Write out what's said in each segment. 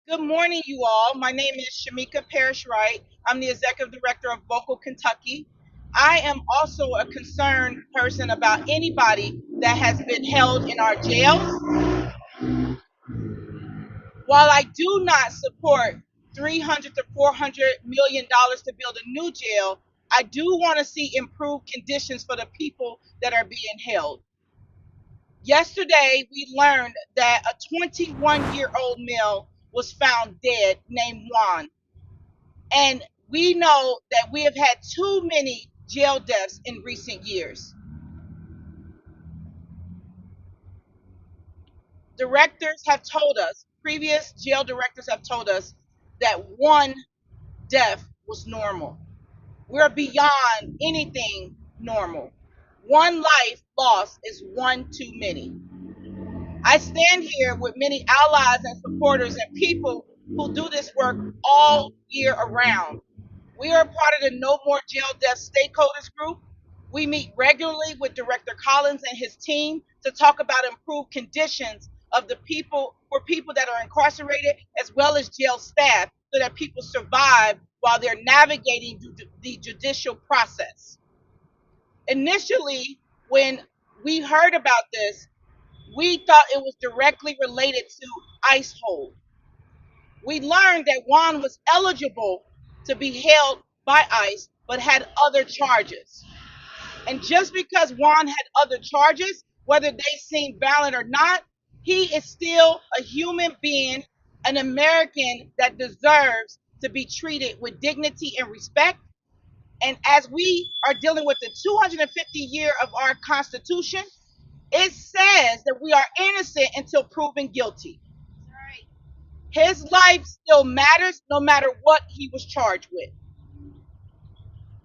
Good morning, you all. My name is Shamika Parrish Wright. I'm the executive director of Vocal Kentucky. I am also a concerned person about anybody that has been held in our jails. While I do not support 300 to 400 million dollars to build a new jail, I do want to see improved conditions for the people that are being held. Yesterday, we learned that a 21-year-old male was found dead named Juan. And we know that we have had too many jail deaths in recent years. Directors have told us, previous jail directors have told us that one death was normal. We're beyond anything normal. One life lost is one too many. I stand here with many allies and supporters and people who do this work all year around. We are part of the No More Jail Death Stakeholders Group. We meet regularly with Director Collins and his team to talk about improved conditions of the people for people that are incarcerated as well as jail staff so that people survive while they're navigating the judicial process. Initially, when we heard about this, we thought it was directly related to ICE hold. We learned that Juan was eligible to be held by ICE but had other charges. And just because Juan had other charges, whether they seem valid or not, he is still a human being, an American that deserves to be treated with dignity and respect. And as we are dealing with the 250 year of our Constitution, it says that we are innocent until proven guilty. His life still matters no matter what he was charged with.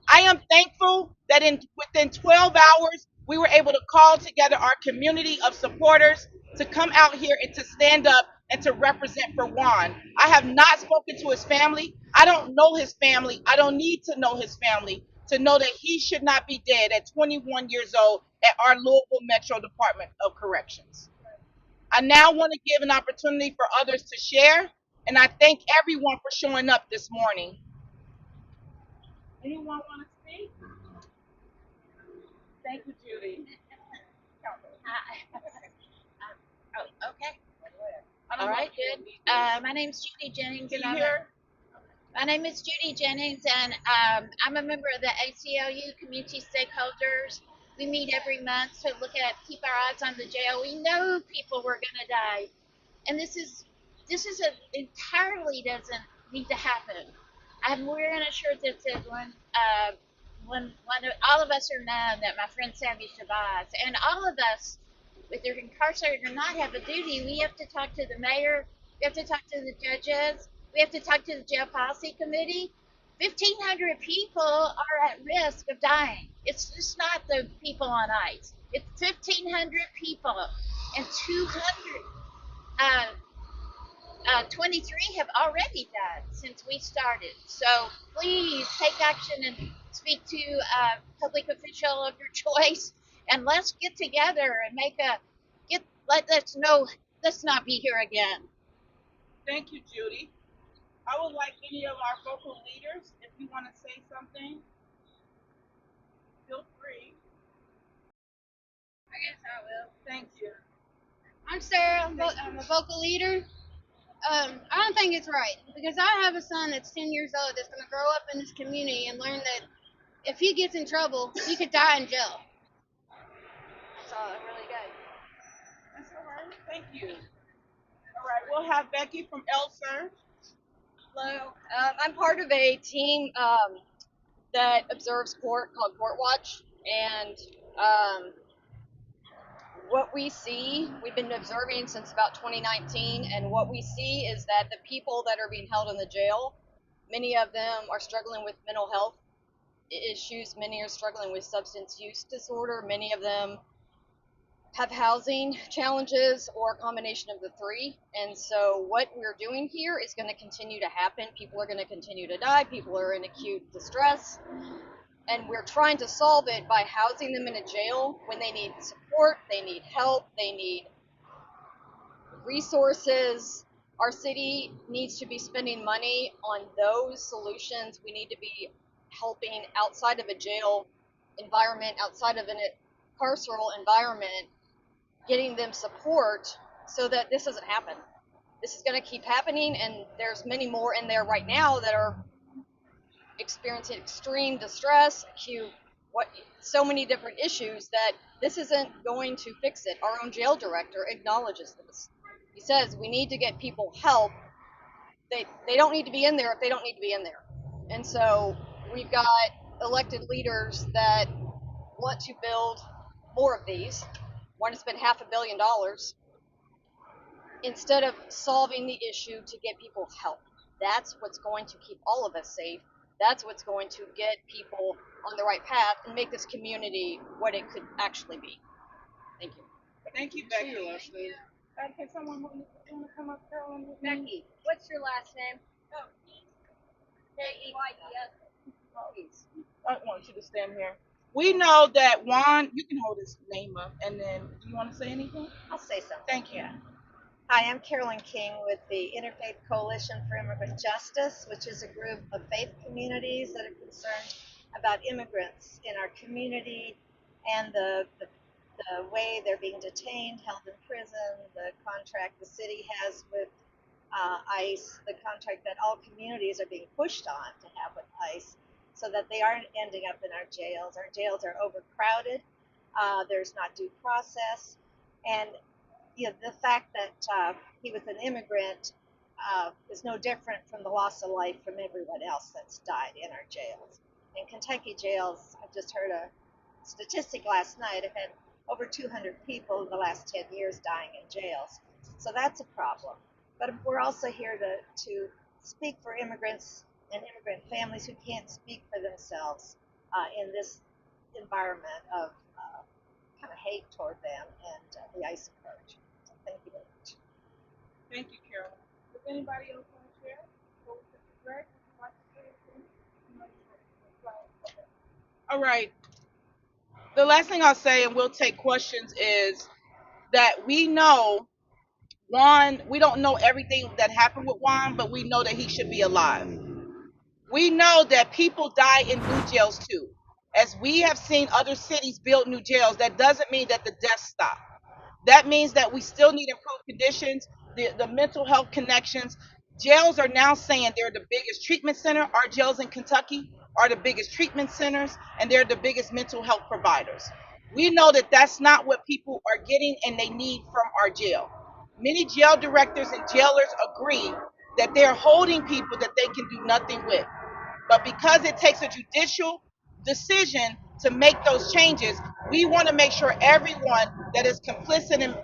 I am thankful that within 12 hours, we were able to call together our community of supporters to come out here and to stand up and to represent for Juan. I have not spoken to his family. I don't know his family. I don't need to know his family to know that he should not be dead at 21 years old at our Louisville Metro Department of Corrections. I now want to give an opportunity for others to share, and I thank everyone for showing up this morning. Anyone want to speak? Thank you, Judy. Oh, okay. I All don't know right, if you good. need this. My name's Judy Jennings, Can and you hear? my name is Judy Jennings, and I'm a member of the ACLU Community Stakeholders. We meet every month to keep our eyes on the jail. We know people were going to die, and this is entirely doesn't need to happen. We're in a shirt that says all of us are known that my friend Sammy survives, and all of us, whether incarcerated or not, have a duty. We have to talk to the mayor. We have to talk to the judges. We have to talk to the jail policy committee. 1,500 people are at risk of dying. It's just not the people on ICE. It's 1,500 people, and 23 have already died since we started. So please take action and speak to a public official of your choice, and let's get together and let us know. Let's not be here again. Thank you, Judy. I would like any of our vocal leaders, if you want to say something, feel free. I guess I will. Thank you. I'm Sarah. I'm a vocal leader. I don't think it's right because I have a son that's 10 years old that's going to grow up in this community and learn that if he gets in trouble, he could die in jail. That's all I really got. That's all right. Thank you. All right, we'll have Becky from ELSER. Hello. I'm part of a team that observes court called Court Watch, and what we see, we've been observing since about 2019, and what we see is that the people that are being held in the jail, many of them are struggling with mental health issues, many are struggling with substance use disorder, many of them have housing challenges or a combination of the three. And so what we're doing here is going to continue to happen. People are going to continue to die. People are in acute distress. And we're trying to solve it by housing them in a jail when they need support, they need help, they need resources. Our city needs to be spending money on those solutions. We need to be helping outside of a jail environment, outside of an carceral environment, getting them support so that this doesn't happen. This is going to keep happening, and there's many more in there right now that are experiencing extreme distress, so many different issues that this isn't going to fix it. Our own jail director acknowledges this. He says we need to get people help. They don't need to be in there if they don't need to be in there. And so we've got elected leaders that want to build more of these, want to spend $500 million instead of solving the issue to get people help. That's what's going to keep all of us safe. That's what's going to get people on the right path and make this community what it could actually be. Thank you. Thank you, Becky. Can someone want to come up, Carolyn? Becky, what's your last name? K-E-Y-E-S. I want you to stand here. We know that Juan, you can hold his name up, and then do you want to say anything? I'll say something. Thank you. Yeah. Hi, I'm Carolyn King with the Interfaith Coalition for Immigrant Justice, which is a group of faith communities that are concerned about immigrants in our community and the way they're being detained, held in prison, the contract the city has with ICE, the contract that all communities are being pushed on to have with ICE, so that they aren't ending up in our jails. Our jails are overcrowded. There's not due process, and the fact that he was an immigrant is no different from the loss of life from everyone else that's died in our jails. In Kentucky jails, I just heard a statistic last night. I've had over 200 people in the last 10 years dying in jails. So that's a problem. But we're also here to speak for immigrants and immigrant families who can't speak for themselves in this environment of kind of hate toward them and the ICE approach. So thank you very much. Thank you, Carolyn. Does anybody else want to share? Greg, would you like to say anything? All right. The last thing I'll say, and we'll take questions, is that we know Juan, we don't know everything that happened with Juan, but we know that he should be alive. We know that people die in new jails too. As we have seen other cities build new jails, that doesn't mean that the deaths stop. That means that we still need improved conditions, the mental health connections. Jails are now saying they're the biggest treatment center. Our jails in Kentucky are the biggest treatment centers, and they're the biggest mental health providers. We know that that's not what people are getting and they need from our jail. Many jail directors and jailers agree that they're holding people that they can do nothing with. But because it takes a judicial decision to make those changes, we want to make sure everyone that is complicit and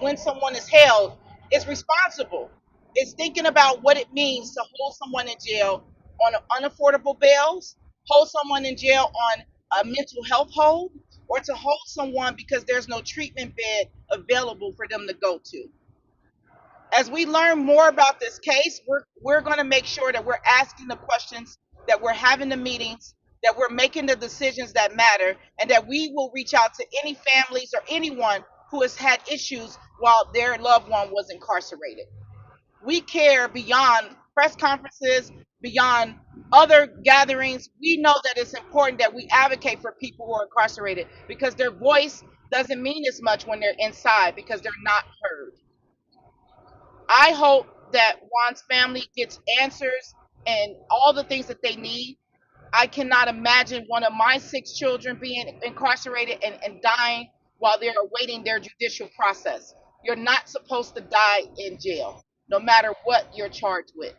when someone is held is responsible. Is thinking about what it means to hold someone in jail on unaffordable bails, hold someone in jail on a mental health hold, or to hold someone because there's no treatment bed available for them to go to. As we learn more about this case, we're going to make sure that we're asking the questions, that we're having the meetings, that we're making the decisions that matter, and that we will reach out to any families or anyone who has had issues while their loved one was incarcerated. We care beyond press conferences, beyond other gatherings. We know that it's important that we advocate for people who are incarcerated because their voice doesn't mean as much when they're inside because they're not heard. I hope that Juan's family gets answers and all the things that they need. I cannot imagine one of my 6 children being incarcerated and dying while they're awaiting their judicial process. You're not supposed to die in jail, no matter what you're charged with.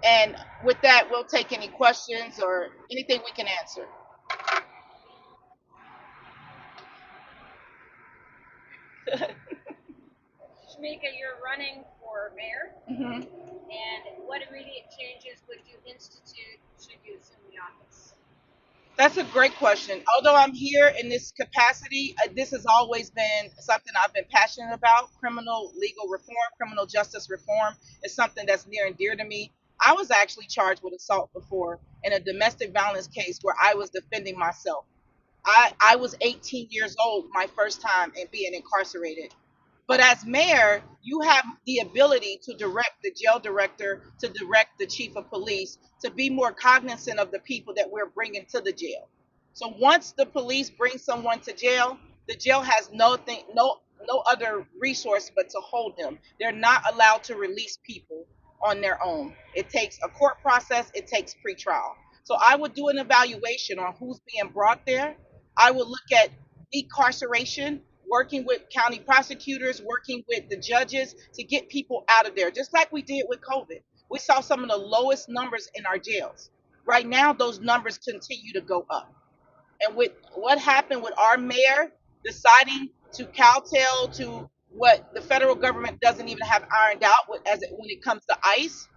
And with that, we'll take any questions or anything we can answer. Shamika, you're running for mayor, Mhm. and what immediate changes would you institute should you assume the office? That's a great question. Although I'm here in this capacity, this has always been something I've been passionate about. Criminal legal reform, criminal justice reform is something that's near and dear to me. I was actually charged with assault before in a domestic violence case where I was defending myself. I was 18 years old my first time and being incarcerated. But as mayor, you have the ability to direct the jail director, to direct the chief of police, to be more cognizant of the people that we're bringing to the jail. So once the police bring someone to jail, the jail has no other resource but to hold them. They're not allowed to release people on their own. It takes a court process. It takes pretrial. So I would do an evaluation on who's being brought there. I would look at decarceration, working with county prosecutors, working with the judges to get people out of there, just like we did with COVID. We saw some of the lowest numbers in our jails. Right now, those numbers continue to go up. And with what happened with our mayor deciding to cowtail to what the federal government doesn't even have ironed out when it comes to ICE,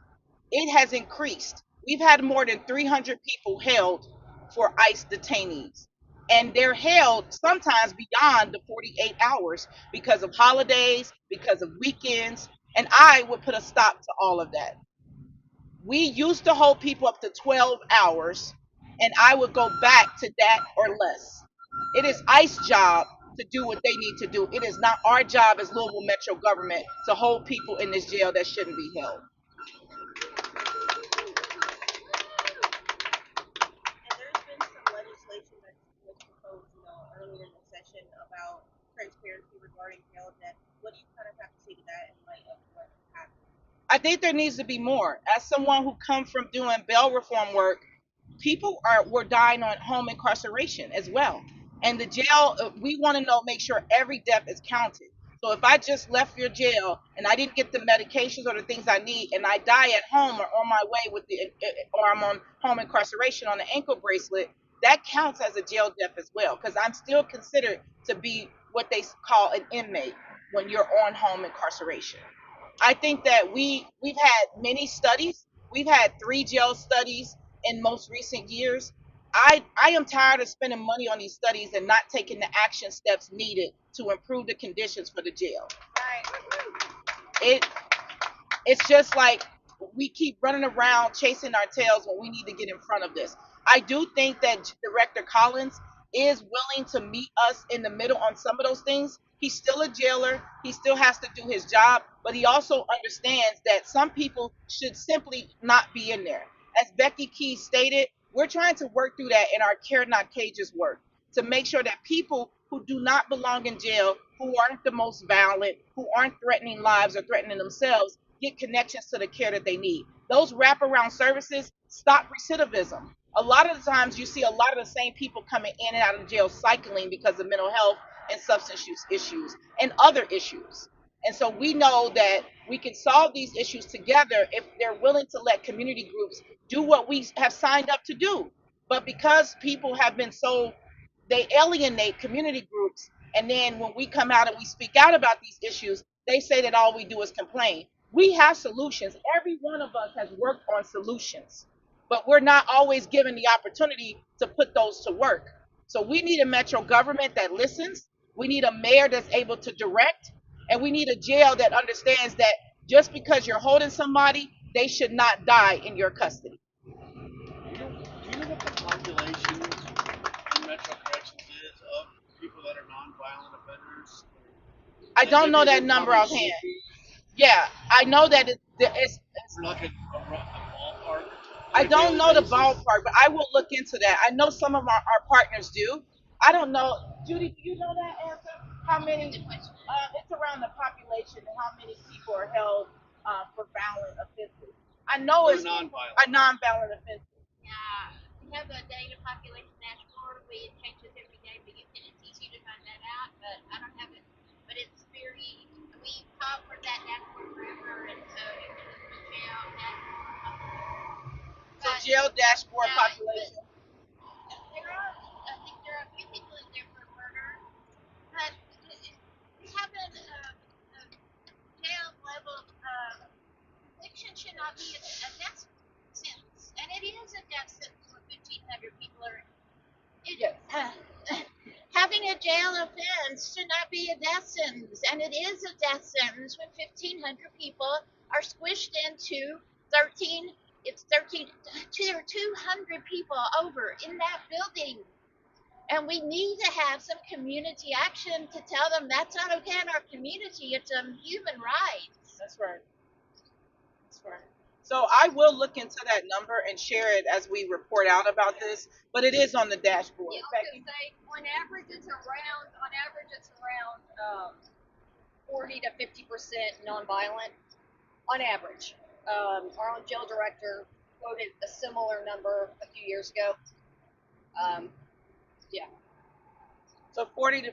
it has increased. We've had more than 300 people held for ICE detainees. And they're held sometimes beyond the 48 hours because of holidays, because of weekends. And I would put a stop to all of that. We used to hold people up to 12 hours, and I would go back to that or less. It is ICE job to do what they need to do. It is not our job as Louisville Metro government to hold people in this jail that shouldn't be held. And there's been some legislation that was proposed, earlier in the session about transparency regarding jail debt. What do you kind of have to say to that in light of what happened? I think there needs to be more. As someone who come from doing bail reform work, people are were dying on home incarceration as well. And the jail, we want to know, make sure every death is counted. So if I just left your jail and I didn't get the medications or the things I need, and I die at home or on my way with or I'm on home incarceration on the ankle bracelet, that counts as a jail death as well, because I'm still considered to be what they call an inmate when you're on home incarceration. I think that we've had many studies. We've had 3 jail studies in most recent years. I am tired of spending money on these studies and not taking the action steps needed to improve the conditions for the jail. It it's just like we keep running around chasing our tails when we need to get in front of this. I do think that Director Collins is willing to meet us in the middle on some of those things. He's still a jailer. He still has to do his job, but he also understands that some people should simply not be in there. As Becky Key stated, we're trying to work through that in our Care Not Cages work to make sure that people who do not belong in jail, who aren't the most violent, who aren't threatening lives or threatening themselves, get connections to the care that they need. Those wraparound services stop recidivism. A lot of the times you see a lot of the same people coming in and out of jail cycling because of mental health and substance use issues and other issues. And so we know that we can solve these issues together if they're willing to let community groups do what we have signed up to do. But because people have been so, they alienate community groups, and then when we come out and we speak out about these issues, they say that all we do is complain. We have solutions. Every one of us has worked on solutions, but we're not always given the opportunity to put those to work. So we need a metro government that listens. We need a mayor that's able to direct, and we need a jail that understands that just because you're holding somebody, they should not die in your custody. Do you know what the population in Metro Corrections is of people that are nonviolent offenders? I I don't think know it that would number probably offhand. should be Yeah, I know that for like a ballpark I on a don't daily know the basis. ballpark, but I will look into that. I know some of our partners do. I don't know. Judy, do you know that answer? How many? It's around the population and how many people are held for violent offenses. I know Or it's nonviolent. a non-violent offense. Yeah, we have a data population dashboard. It changes every day, but it's easy to find that out. But I don't have it. But it's very. We call for that dashboard forever, and so you can look at jail So but jail dashboard yeah, but population. there are. I think there are a few people in there for murder, but we have a jail level. Conviction should not be a death sentence, and it is a death sentence when 1,500 people are. It, Yes. having a jail offense should not be a death sentence, and it is a death sentence when 1,500 people are squished into 13. It's 13, 200 people over in that building. And we need to have some community action to tell them that's not okay in our community. It's a human rights. That's right. That's right. So I will look into that number and share it as we report out about this, but it is on the dashboard. Yeah, I was Becky? gonna say on average it's around 40 to 50% nonviolent on average. Our own jail director quoted a similar number a few years ago. Um, yeah. So 40 to 50%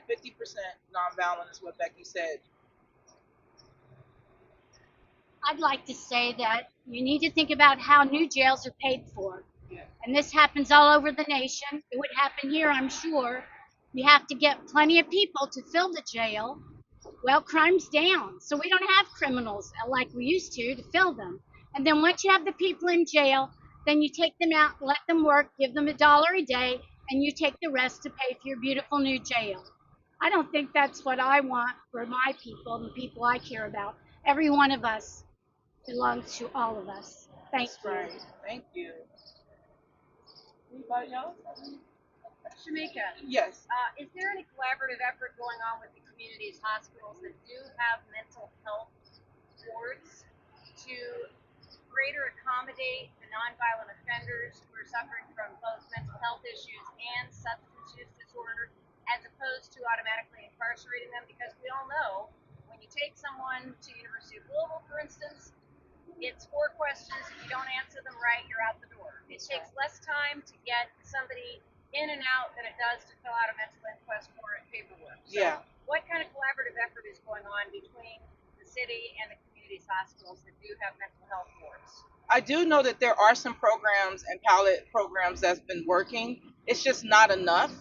nonviolent is what Becky said. I'd like to say that you need to think about how new jails are paid for. And this happens all over the nation. It would happen here, I'm sure. You have to get plenty of people to fill the jail. Well, crime's down, so we don't have criminals like we used to fill them. And then once you have the people in jail, then you take them out, let them work, give them $1 a day, and you take the rest to pay for your beautiful new jail. I don't think that's what I want for my people, the people I care about. Every one of us belongs to all of us. Thank That's you. right. Thank you. Anybody else? Shamika, Yes. is there any collaborative effort going on with the community's hospitals that do have mental health wards to greater accommodate the nonviolent offenders who are suffering from both mental health issues and substance use disorder, as opposed to automatically incarcerating them? Because we all know when you take someone to University of Louisville, for instance, it's 4 questions. If you don't answer them right, you're out the door. It takes less time to get somebody in and out than it does to fill out a mental inquest form and paperwork. So Yeah. what kind of collaborative effort is going on between the city and the community's hospitals that do have mental health wards? I do know that there are some programs and pilot programs that's been working. It's just not enough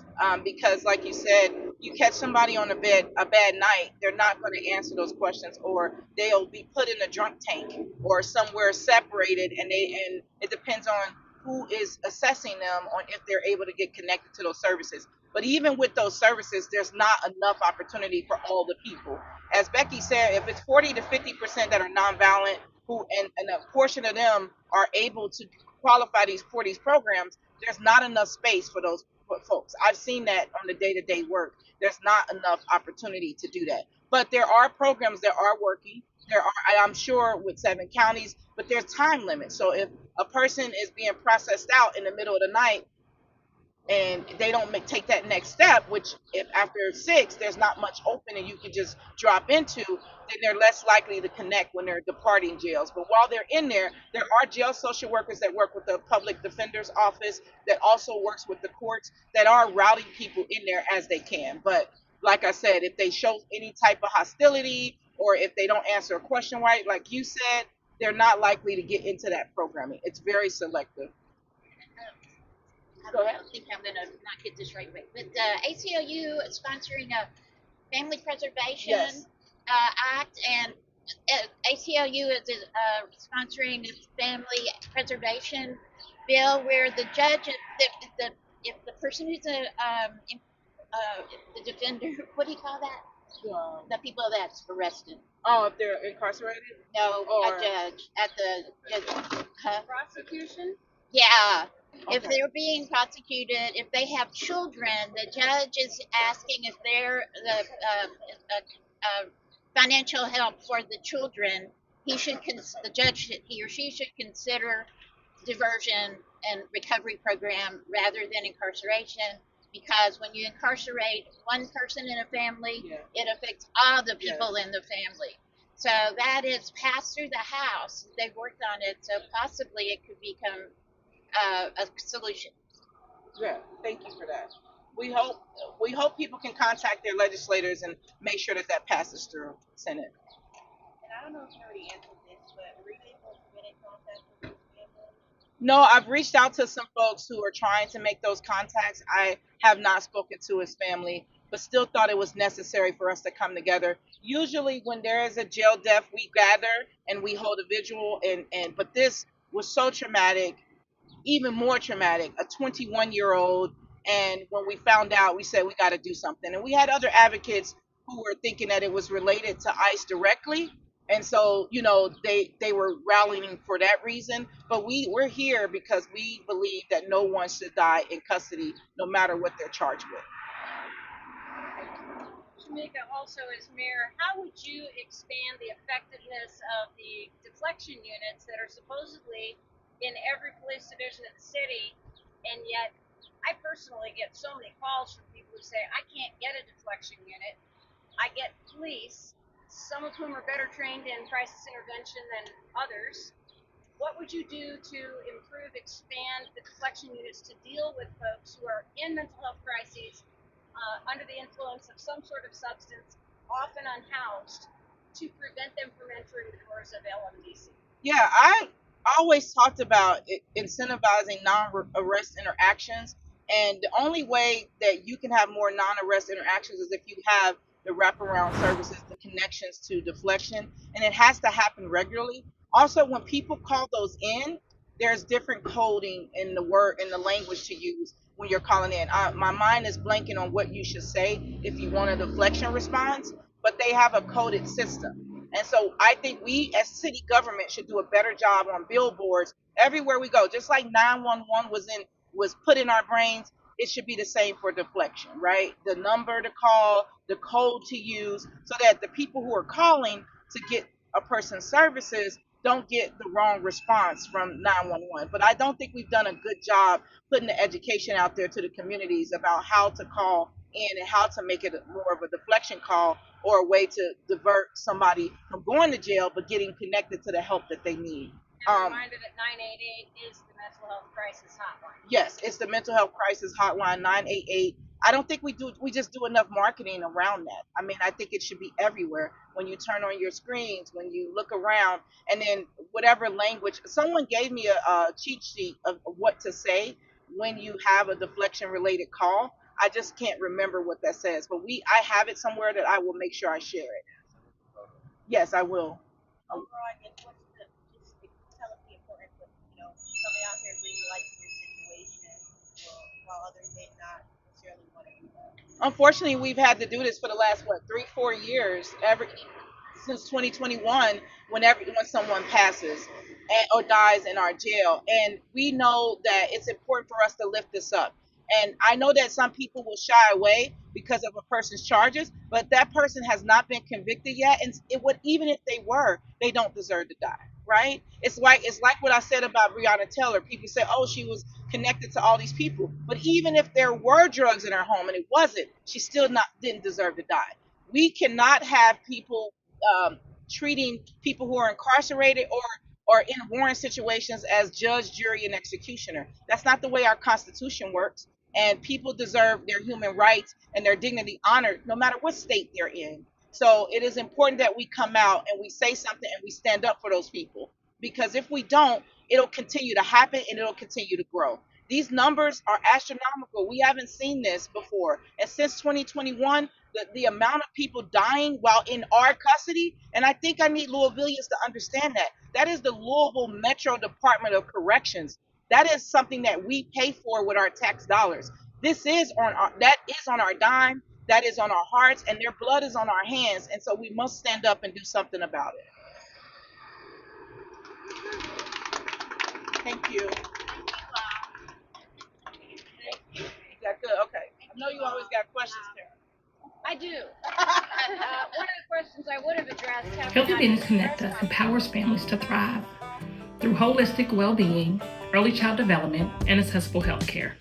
because, like you said, you catch somebody on a bad night, they're not going to answer those questions, or they'll be put in a drunk tank or somewhere separated, and it depends on who is assessing them on if they're able to get connected to those services. But even with those services, there's not enough opportunity for all the people. As Becky said, if it's 40 to 50% that are nonviolent, who and a portion of them are able to qualify for these programs, there's not enough space for those folks. I've seen that on the day-to-day work. There's not enough opportunity to do that. But there are programs that are working. There are, I'm sure, with 7 counties, but there's time limits. So if a person is being processed out in the middle of the night and they don't take that next step, which if after 6 there's not much open and you can just drop into, then they're less likely to connect when they're departing jails. But while they're in there, there are jail social workers that work with the public defender's office that also works with the courts that are routing people in there as they can. But like I said, if they show any type of hostility or if they don't answer a question right, like you said, they're not likely to get into that programming. It's very selective. Go ahead. I think I'm going to not get this right, but ACLU is sponsoring a family preservation Yes. act, and ACLU is sponsoring a family preservation bill where the judge, if the person who's the defender, what do you call that? The people that's arrested. Oh, if they're incarcerated? No, Or- a judge at the judge. Prosecution? Yeah. If Okay. they're being prosecuted, if they have children, the judge is asking if they're financial help for the children. The judge, he or she should consider diversion and recovery program rather than incarceration, because when you incarcerate one person in a family, Yeah. it affects all the people in the family. So that is passed through the House. They've worked on it, so possibly it could become a solution. Yeah, thank you for that. We hope people can contact their legislators and make sure that that passes through Senate. And I don't know if you already answered this, but were you able to get in contact with his family? No, I've reached out to some folks who are trying to make those contacts. I have not spoken to his family, but still thought it was necessary for us to come together. Usually when there is a jail death, we gather and we hold a vigil and but this was so traumatic, even more traumatic, a 21-year-old. And when we found out, we said we got to do something. And we had other advocates who were thinking that it was related to ICE directly, And so, they were rallying for that reason. But we're here because we believe that no one should die in custody, no matter what they're charged with. Shamika, also as mayor, how would you expand the effectiveness of the deflection units that are supposedly in every police division in the city, and yet I personally get so many calls from people who say, I can't get a deflection unit. I get police, some of whom are better trained in crisis intervention than others. What would you do to improve, expand the deflection units to deal with folks who are in mental health crises, under the influence of some sort of substance, often unhoused, to prevent them from entering the doors of LMDC? Yeah, I always talked about incentivizing non-arrest interactions, and the only way that you can have more non-arrest interactions is if you have the wraparound services, the connections to deflection, and it has to happen regularly. Also, when people call those in, there's different coding in the language to use when you're calling in. My mind is blanking on what you should say if you want a deflection response, but they have a coded system. And so I think we as city government should do a better job on billboards everywhere we go. Just like 911 was put in our brains, it should be the same for deflection, right? The number to call, the code to use, so that the people who are calling to get a person's services don't get the wrong response from 911. But I don't think we've done a good job putting the education out there to the communities about how to call in and how to make it more of a deflection call or a way to divert somebody from going to jail but getting connected to the help that they need. And reminder that 988 is the mental health crisis hotline. Yes, it's the mental health crisis hotline, 988. I don't think we just do enough marketing around that. I mean, I think it should be everywhere. When you turn on your screens, when you look around, and then whatever language. Someone gave me a cheat sheet of what to say when you have a deflection related call. I just can't remember what that says, but I have it somewhere that I will make sure I share it. Yes, I will. Overall, I guess just tell us the importance of coming out here and bringing light to your situation, while others may not necessarily want to do that. Unfortunately, we've had to do this for the last 3-4 years, since 2021, when someone passes or dies in our jail, and we know that it's important for us to lift this up. And I know that some people will shy away because of a person's charges, but that person has not been convicted yet, and even if they were, they don't deserve to die, right? It's like what I said about Breonna Taylor. People say, "Oh, she was connected to all these people," but even if there were drugs in her home and it wasn't, she still didn't deserve to die. We cannot have people treating people who are incarcerated or in warrant situations as judge, jury, and executioner. That's not the way our Constitution works. And people deserve their human rights and their dignity honored no matter what state they're in. So it is important that we come out and we say something and we stand up for those people. Because if we don't, it'll continue to happen and it'll continue to grow. These numbers are astronomical. We haven't seen this before. And since 2021, the amount of people dying while in our custody, and I think I need Louisvillians to understand that is the Louisville Metro Department of Corrections. That is something that we pay for with our tax dollars. That is on our dime, that is on our hearts, and their blood is on our hands. And so we must stand up and do something about it. Thank you. Is that good? Okay. I know you always got questions, Karen. I do. One of the questions I would have addressed. Healthy Business Connecta empowers families to thrive through holistic well-being, early child development, and accessible health care.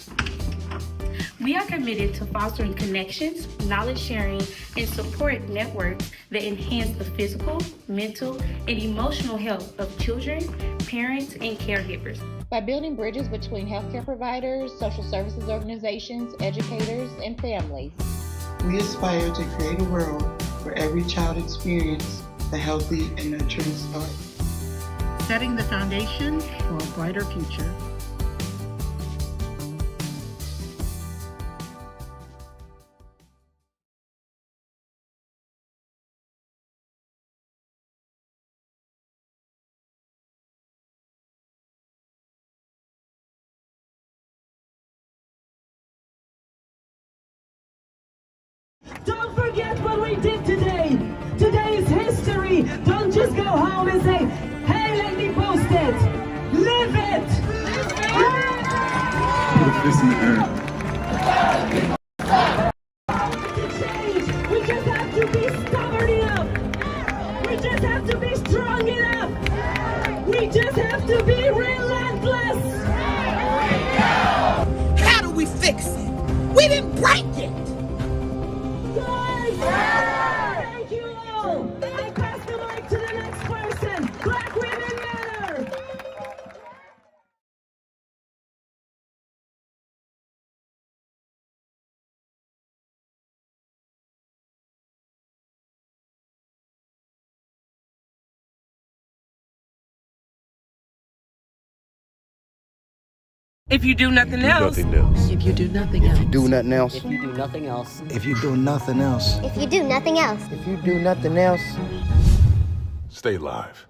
We are committed to fostering connections, knowledge sharing, and support networks that enhance the physical, mental, and emotional health of children, parents, and caregivers. By building bridges between healthcare providers, social services organizations, educators, and families. We aspire to create a world where every child experiences a healthy and nurturing start. Setting the foundation for a brighter future. Don't forget what we did today. Today is history. Don't just go say, hey, lady posted, live it! Listen to her. We just have to be stubborn enough. We just have to be strong enough. We just have to be relentless. How do we fix it? We didn't break it. Guys, thank you all. I pass the mic to the next person. Black women matter. If you do nothing else. If you do nothing else. If you do nothing else. If you do nothing else. If you do nothing else. If you do nothing else. If you do nothing else. Stay live.